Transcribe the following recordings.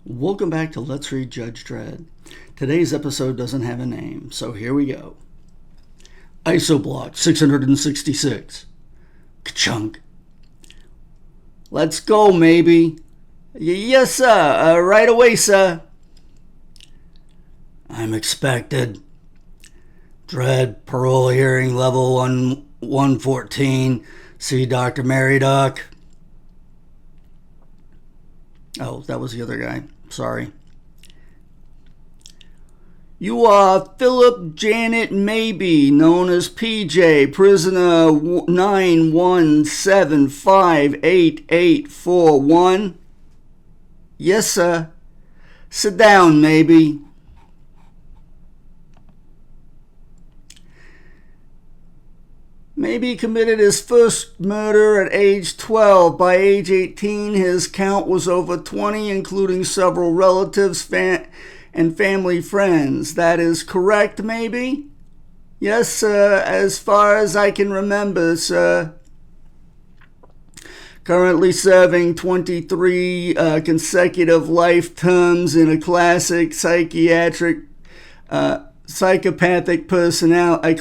Welcome back to Let's Read Judge Dredd. Today's episode doesn't have a name, so here we go. Isoblock 666. Ka-chunk. Let's go, maybe. Yes, sir. Right away, sir. I'm expected. Dredd, parole hearing level 114. See Dr. Mary Duck. Oh, that was the other guy. Sorry. You are Philip Janet Maybe, known as PJ, prisoner 917588841. Yes, sir. Sit down, Maybe. Maybe committed his first murder at age 12. By age 18, his count was over 20, including several relatives and family friends. That is correct, maybe? Yes, sir, as far as I can remember, sir. Currently serving 23 consecutive life terms in a classic psychiatric psychopathic personality.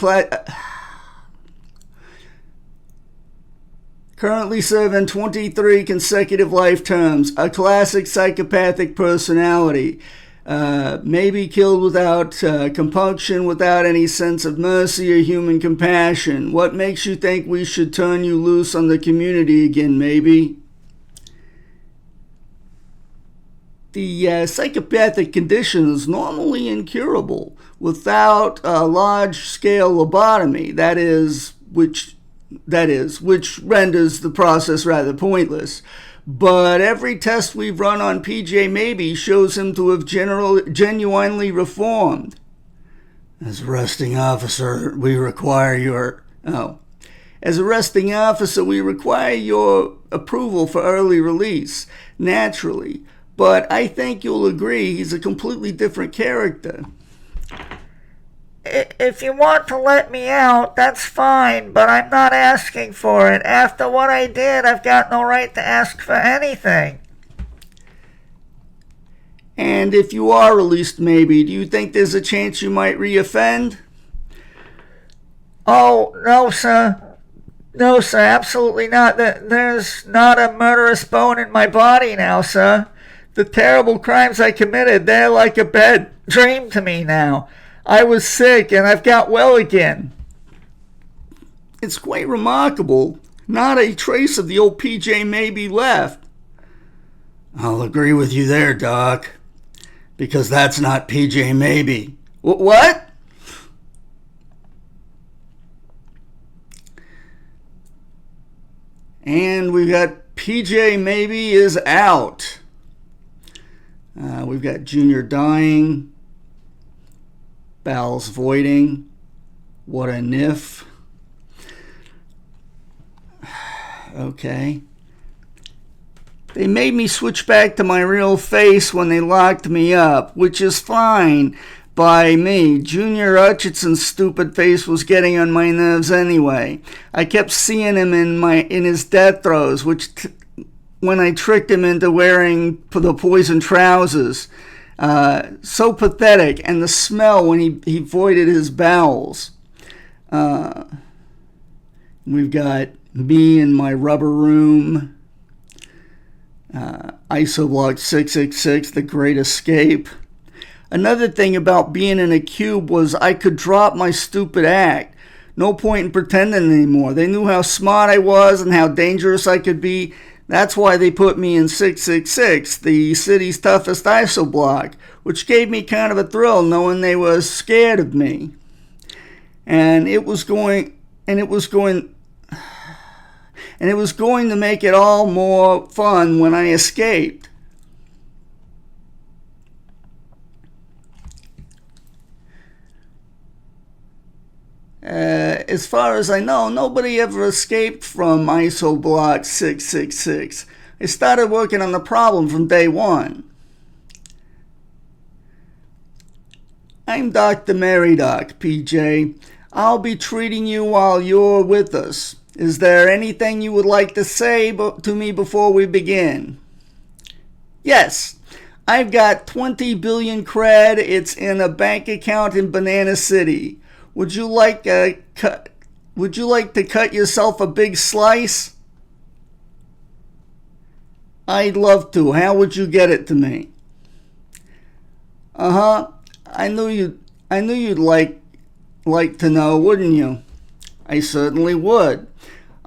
Currently serving 23 consecutive life terms, a classic psychopathic personality. Maybe killed without compunction, without any sense of mercy or human compassion. What makes you think we should turn you loose on the community again, maybe? The psychopathic condition is normally incurable without a large-scale lobotomy, which renders the process rather pointless. But every test we've run on PJ Maybe shows him to have genuinely reformed. As arresting officer, we require your approval for early release, naturally. But I think you'll agree he's a completely different character. If you want to let me out, that's fine, but I'm not asking for it. After what I did, I've got no right to ask for anything. And if you are released, maybe, do you think there's a chance you might reoffend? Oh, no, sir. No, sir, absolutely not. There's not a murderous bone in my body now, sir. The terrible crimes I committed, they're like a bad dream to me now. I was sick, and I've got well again. It's quite remarkable. Not a trace of the old PJ Maybe left. I'll agree with you there, Doc. Because that's not PJ Maybe. What? And we've got PJ Maybe is out. We've got Junior dying. Bowels voiding. What a niff. Okay. They made me switch back to my real face when they locked me up, which is fine by me. Junior Hutchinson's stupid face was getting on my nerves anyway. I kept seeing him in his death throes, when I tricked him into wearing the poison trousers. So pathetic, and the smell when he voided his bowels. We've got me in my rubber room. Isoblock 666, The Great Escape. Another thing about being in a cube was I could drop my stupid act. No point in pretending anymore. They knew how smart I was and how dangerous I could be. That's why they put me in 666, the city's toughest isoblock, which gave me kind of a thrill knowing they were scared of me. And it was going to make it all more fun when I escaped. As far as I know, nobody ever escaped from Isoblock 666. I started working on the problem from day one. I'm Dr. Mary Duck, PJ. I'll be treating you while you're with us. Is there anything you would like to say to me before we begin? Yes. I've got 20 billion cred. It's in a bank account in Banana City. Would you like to cut yourself a big slice? I'd love to. How would you get it to me? I knew you'd like to know, wouldn't you? I certainly would.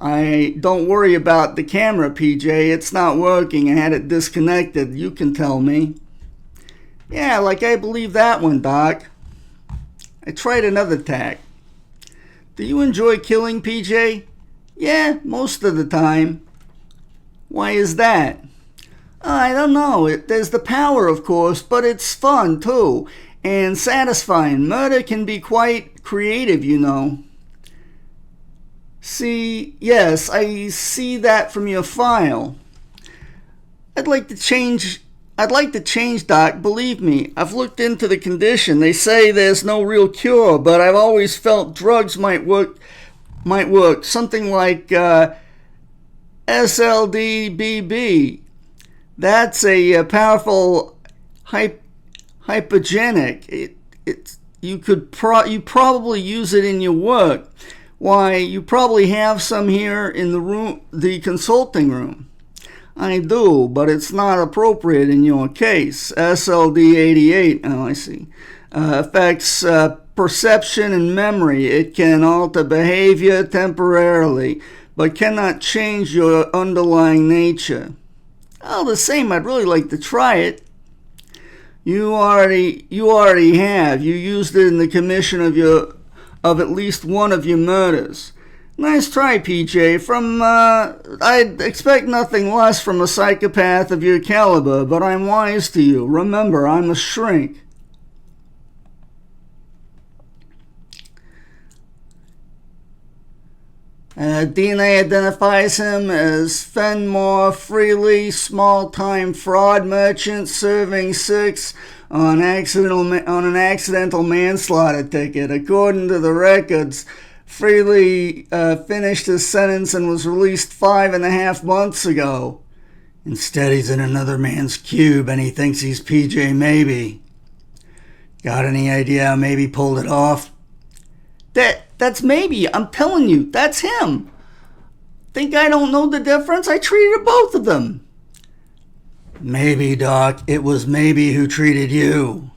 Don't worry about the camera, PJ. It's not working. I had it disconnected. You can tell me. Yeah, like I believe that one, Doc. I tried another tack. Do you enjoy killing, PJ? Yeah, most of the time. Why is that? I don't know. There's the power, of course, but it's fun, too, and satisfying. Murder can be quite creative, you know. Yes, I see that from your file. I'd like to change, Doc. Believe me, I've looked into the condition. They say there's no real cure, but I've always felt drugs might work. Something like SLDBB. That's a powerful hypogenic. You probably use it in your work. Why, you probably have some here in the consulting room. I do, but it's not appropriate in your case. SLD88, I see, affects perception and memory. It can alter behavior temporarily, but cannot change your underlying nature. All the same, I'd really like to try it. You already have. You used it in the commission of at least one of your murders. Nice try, PJ. I'd expect nothing less from a psychopath of your caliber, but I'm wise to you. Remember, I'm a shrink. DNA identifies him as Fenmore Freely, small-time fraud merchant, serving 6 on an accidental manslaughter ticket. According to the records, Freely finished his sentence and was released 5.5 months ago. Instead, he's in another man's cube, and he thinks he's PJ Maybe. Got any idea how Maybe pulled it off? That's Maybe. I'm telling you, that's him. Think I don't know the difference? I treated both of them. Maybe, Doc. It was Maybe who treated you.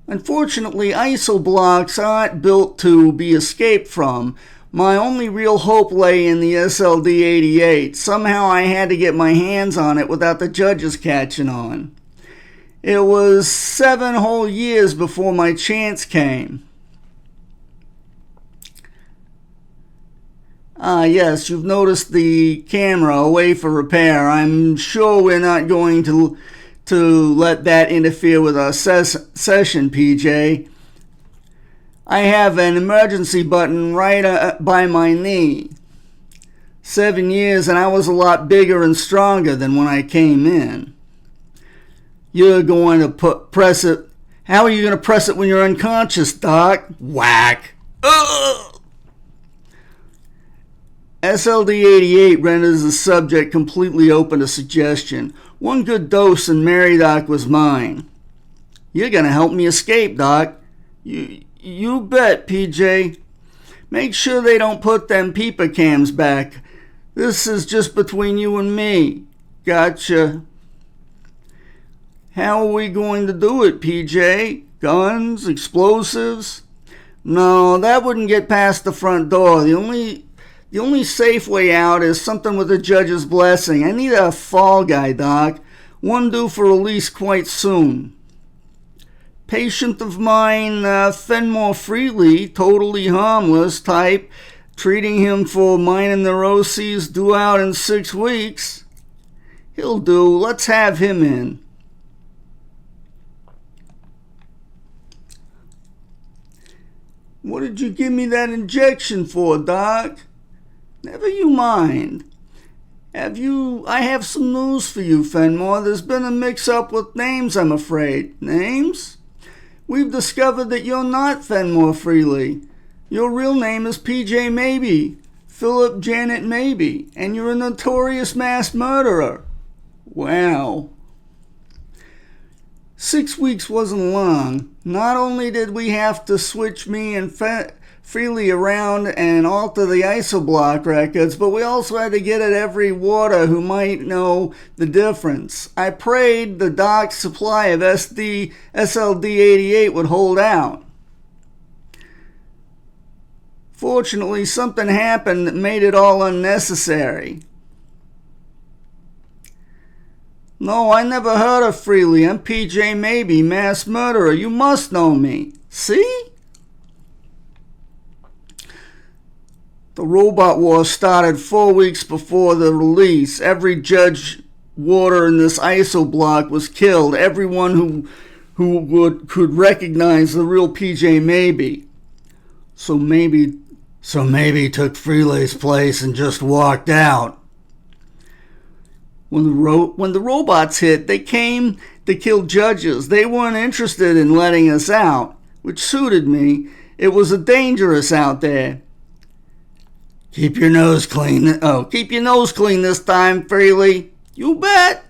Unfortunately, ISO blocks aren't built to be escaped from. My only real hope lay in the SLD-88. Somehow I had to get my hands on it without the judges catching on. It was 7 whole years before my chance came. Yes, you've noticed the camera away for repair. I'm sure we're not going to let that interfere with our session, PJ. I have an emergency button right by my knee. 7 years and I was a lot bigger and stronger than when I came in. You're going to press it. How are you going to press it when you're unconscious, Doc? Whack. Ugh. SLD-88 renders the subject completely open to suggestion. One good dose and Mary Doc was mine. You're going to help me escape, Doc. You bet, PJ. Make sure they don't put them peeper cams back. This is just between you and me. Gotcha. How are we going to do it, PJ? Guns? Explosives? No, that wouldn't get past the front door. The only safe way out is something with the judge's blessing. I need a fall guy, Doc. One due for release quite soon. Patient of mine, Fenmore Freely, totally harmless type, treating him for minor neuroses, due out in 6 weeks. He'll do. Let's have him in. What did you give me that injection for, Doc? Never you mind. I have some news for you, Fenmore. There's been a mix-up with names, I'm afraid. Names? We've discovered that you're not Fenmore Freely. Your real name is P.J. Maybe, Philip Janet Maybe, and you're a notorious mass murderer. Wow. 6 weeks wasn't long. Not only did we have to switch me and Freely around and alter the isoblock records, but we also had to get at every warder who might know the difference. I prayed the doc's supply of SLD-88 would hold out. Fortunately, something happened that made it all unnecessary. No, I never heard of Freely. I'm PJ Maybe, mass murderer. You must know me. See? The robot war started 4 weeks before the release. Every judge warder in this isoblock was killed. Everyone who could recognize the real PJ Maybe. So maybe took Freely's place and just walked out. When the robots hit, they came to kill judges. They weren't interested in letting us out, which suited me. It was dangerous out there. Keep your nose clean this time, Freely. You bet.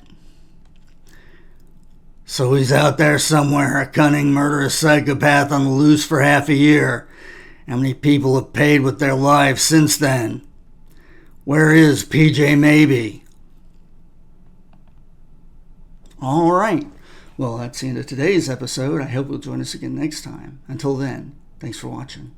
So he's out there somewhere, a cunning, murderous psychopath on the loose for half a year. How many people have paid with their lives since then? Where is PJ Maybe? All right. Well, that's the end of today's episode. I hope you'll join us again next time. Until then, thanks for watching.